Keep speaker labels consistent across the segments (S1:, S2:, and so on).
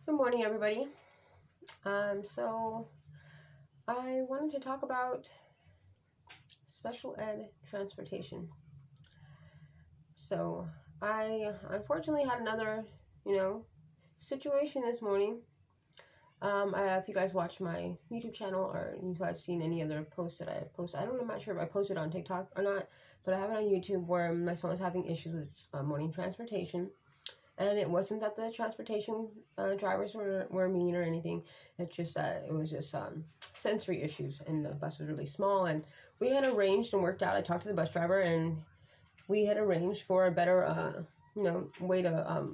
S1: Good morning, everybody. So I wanted to talk about special ed transportation. So I unfortunately had another, situation this morning. If you guys watch my YouTube channel or you guys seen any other posts that I posted, I'm not sure if I posted on TikTok or not, but I have it on YouTube where my son was having issues with morning transportation. And it wasn't that the transportation drivers were mean or anything. It's just that it was just sensory issues, and the bus was really small. And we had arranged and worked out. I talked to the bus driver, and we had arranged for a better, way to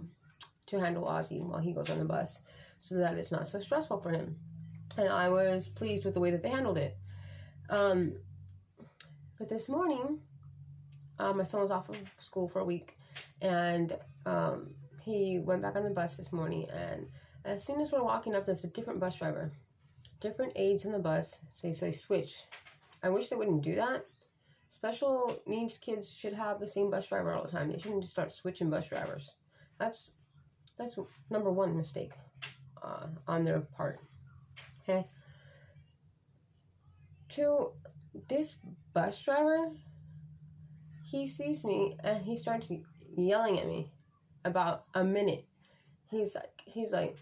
S1: handle Ozzy while he goes on the bus, so that it's not so stressful for him. And I was pleased with the way that they handled it. But this morning, my son was off of school for a week, and he went back on the bus this morning, and as soon as we're walking up, there's a different bus driver, different aides in the bus. So they say switch. I wish they wouldn't do that. Special needs kids should have the same bus driver all the time. They shouldn't just start switching bus drivers. That's number one mistake on their part. Okay. To this bus driver, he sees me and he starts yelling at me about a minute. He's like,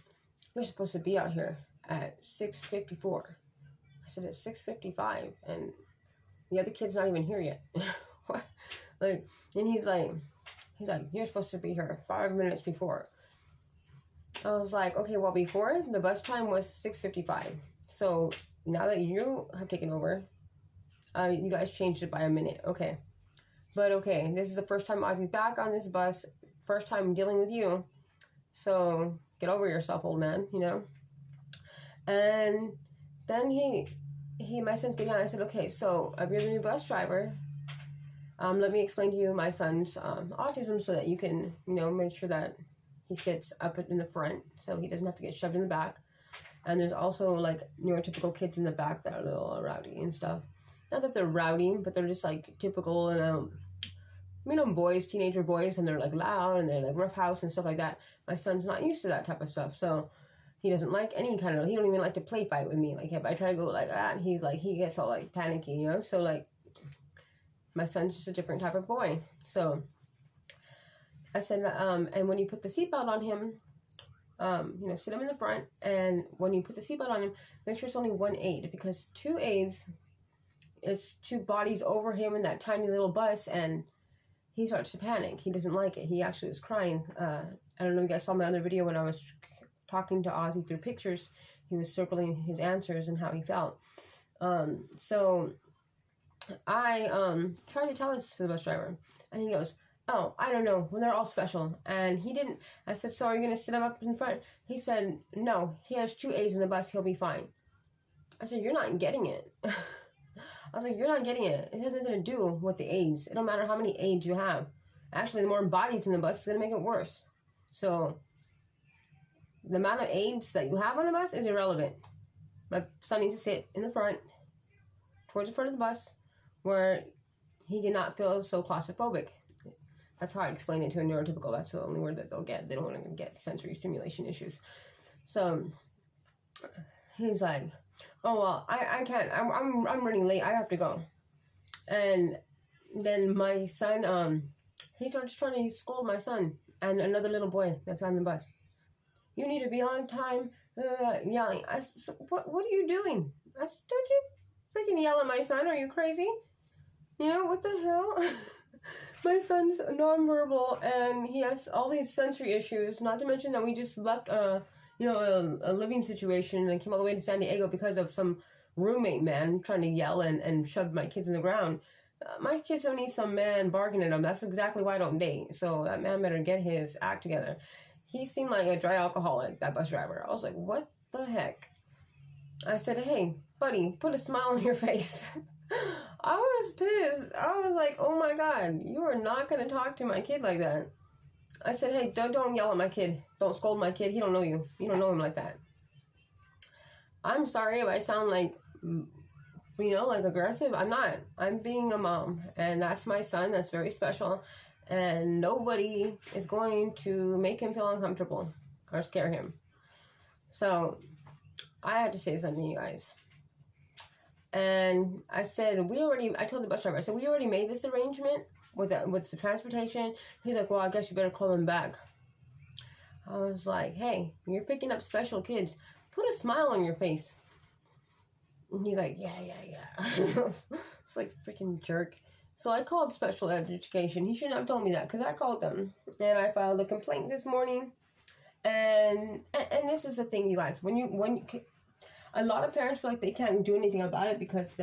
S1: we're supposed to be out here at 6:54. I said it's 6:55 and the other kid's not even here yet. What? And he's like, you're supposed to be here 5 minutes before. I was like, okay, well, before the bus time was 6:55. So now that you have taken over, you guys changed it by a minute. Okay. But okay, this is the first time Ozzy's back on this bus. First time dealing with you. So get over yourself, old man, And then my son's getting on. I said, okay, so if you're the new bus driver, let me explain to you my son's autism so that you can, make sure that he sits up in the front so he doesn't have to get shoved in the back. And there's also like neurotypical kids in the back that are a little rowdy and stuff. Not that they're rowdy, but they're just like typical boys, teenager boys, and they're like loud and they're like roughhouse and stuff like that. My son's not used to that type of stuff, so he doesn't like any kind of. He don't even like to play fight with me. Like if I try to go like that, he gets all like panicky, So like my son's just a different type of boy. So I said, and when you put the seatbelt on him, sit him in the front, and when you put the seatbelt on him, make sure it's only one aide, because two aides, it's two bodies over him in that tiny little bus, and he starts to panic. He doesn't like it. He actually was crying. I don't know if you guys saw my other video when I was talking to Ozzy through pictures. He was circling his answers and how he felt. So I tried to tell this to the bus driver, and he goes, oh, I don't know. Well, they're all special. And he didn't. I said, so are you going to sit him up in front? He said, no, he has two aides in the bus. He'll be fine. I said, you're not getting it. I was like, you're not getting it. It has nothing to do with the aides. It don't matter how many aides you have. Actually, the more bodies in the bus is going to make it worse. So the amount of aides that you have on the bus is irrelevant. My son needs to sit in the front, towards the front of the bus, where he did not feel so claustrophobic. That's how I explain it to a neurotypical. That's the only word that they'll get. They don't want to get sensory stimulation issues. So he's like, oh, well, I can't. I'm running late. I have to go. And then my son, he starts trying to scold my son and another little boy that's on the bus. You need to be on time, yelling. I said, what are you doing? I said, don't you freaking yell at my son. Are you crazy? What the hell? My son's nonverbal, and he has all these sensory issues, not to mention that we just left a living situation and came all the way to San Diego because of some roommate man trying to yell and shove my kids in the ground. My kids don't need some man barking at them. That's exactly why I don't date. So that man better get his act together. He seemed like a dry alcoholic, that bus driver. I was like, what the heck? I said, hey, buddy, put a smile on your face. I was pissed. I was like, oh my God, you are not going to talk to my kid like that. I said, hey, don't yell at my kid. Don't scold my kid. He don't know you. You don't know him like that. I'm sorry if I sound like, like aggressive. I'm not. I'm being a mom, and that's my son. That's very special, and nobody is going to make him feel uncomfortable or scare him. So I had to say something to you guys. And I said, I told the bus driver, I said, we already made this arrangement with the transportation. He's like, well, I guess you better call them back. I was like, hey, you're picking up special kids. Put a smile on your face. And he's like, yeah. It's like freaking jerk. So I called special education. He shouldn't have told me that because I called them. And I filed a complaint this morning. And this is the thing, you guys. When a lot of parents feel like they can't do anything about it because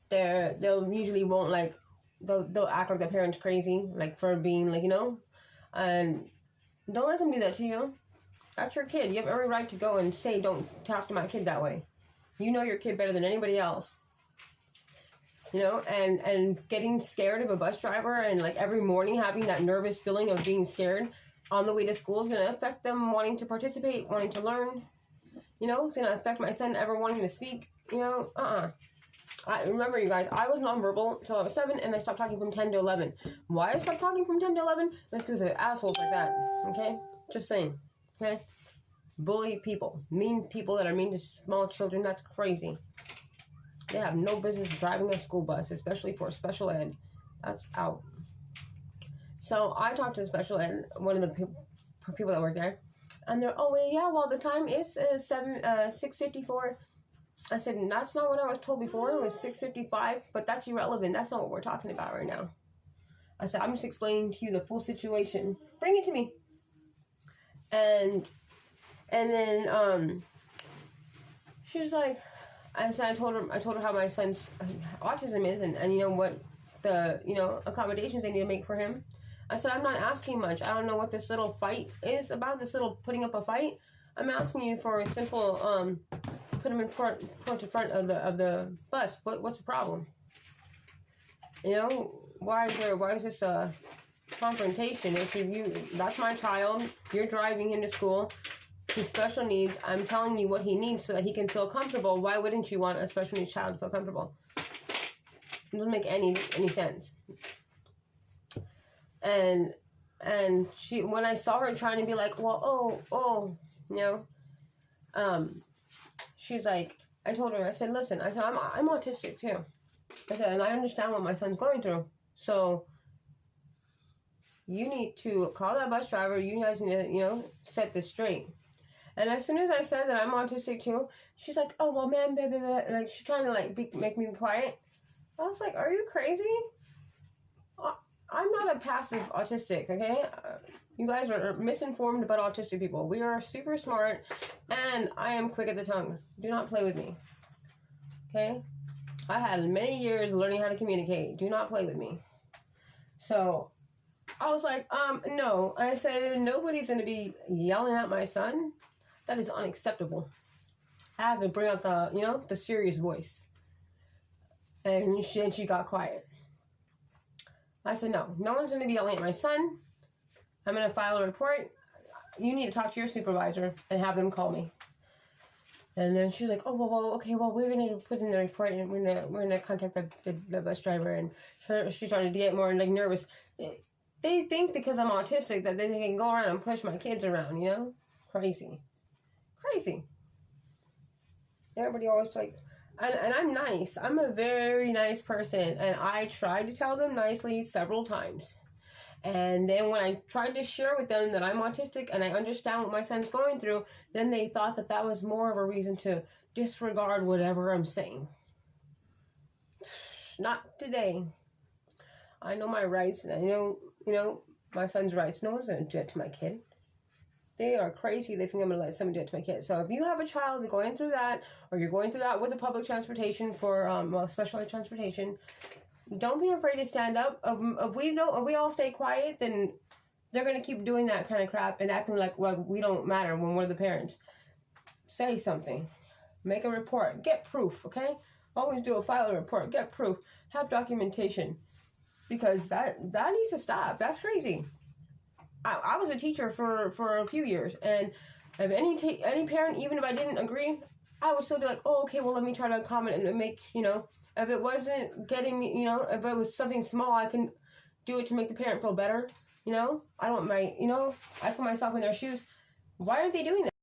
S1: they'll usually won't they'll act like the parent's crazy, like for being and don't let them do that to you. That's your kid. You have every right to go and say, don't talk to my kid that way. You know your kid better than anybody else. And getting scared of a bus driver and every morning having that nervous feeling of being scared on the way to school is going to affect them wanting to participate, wanting to learn. It's going to affect my son ever wanting to speak. I remember, you guys, I was nonverbal until I was 7, and I stopped talking from 10 to 11. Why I stopped talking from 10 to 11? That's because of assholes like that, okay? Just saying, okay? Bully people, mean people that are mean to small children, that's crazy. They have no business driving a school bus, especially for special ed. That's out. So I talked to special ed, one of the people that work there, and they're, the time is 6:54. I said, that's not what I was told before. It was 6:55, but that's irrelevant. That's not what we're talking about right now. I said, I'm just explaining to you the full situation. Bring it to me. And then she was like, I told her how my son's autism is and what the accommodations they need to make for him. I said, I'm not asking much. I don't know what this little fight is about, this little putting up a fight. I'm asking you for a simple put him in front of the bus. What's the problem? Why is this a confrontation? That's my child. You're driving him to school. He's special needs. I'm telling you what he needs so that he can feel comfortable. Why wouldn't you want a special needs child to feel comfortable? It doesn't make any sense. And she, when I saw her trying to be like, she's like, I told her, I said, listen, I said, I'm autistic too. I said, and I understand what my son's going through. So you need to call that bus driver. You guys need to, set this straight. And as soon as I said that I'm autistic too, she's like, oh, well, man, baby, like she's trying to make me quiet. I was like, are you crazy? I'm not a passive autistic, okay? You guys are misinformed about autistic people. We are super smart, and I am quick at the tongue. Do not play with me, okay? I had many years learning how to communicate. Do not play with me. So I was like, no. I said, nobody's going to be yelling at my son. That is unacceptable. I had to bring out the serious voice. And she got quiet. I said, no one's going to be yelling at my son. I'm going to file a report. You need to talk to your supervisor and have them call me. And then she's like, oh, well, okay, well, we're going to put in the report and we're going to contact the bus driver. And she's trying to get more nervous. They think because I'm autistic that they can go around and push my kids around, Crazy. Everybody always and I'm nice. I'm a very nice person. And I tried to tell them nicely several times. And then when I tried to share with them that I'm autistic and I understand what my son's going through, then they thought that was more of a reason to disregard whatever I'm saying. Not today. I know my rights and I know, my son's rights. No one's going to do it to my kid. They are crazy. They think I'm going to let someone do it to my kid. So if you have a child going through that, or you're going through that with the public transportation for, special ed transportation, don't be afraid to stand up. If we all stay quiet, then they're going to keep doing that kind of crap and acting like we don't matter when we're the parents. Say something. Make a report. Get proof, okay? Always file a report. Get proof. Have documentation. Because that needs to stop. That's crazy. I was a teacher for a few years, and if any parent, even if I didn't agree, I would still be like, oh, okay, well, let me try to accommodate and make, if it wasn't getting me, if it was something small, I can do it to make the parent feel better, I don't mind, I put myself in their shoes. Why aren't they doing that?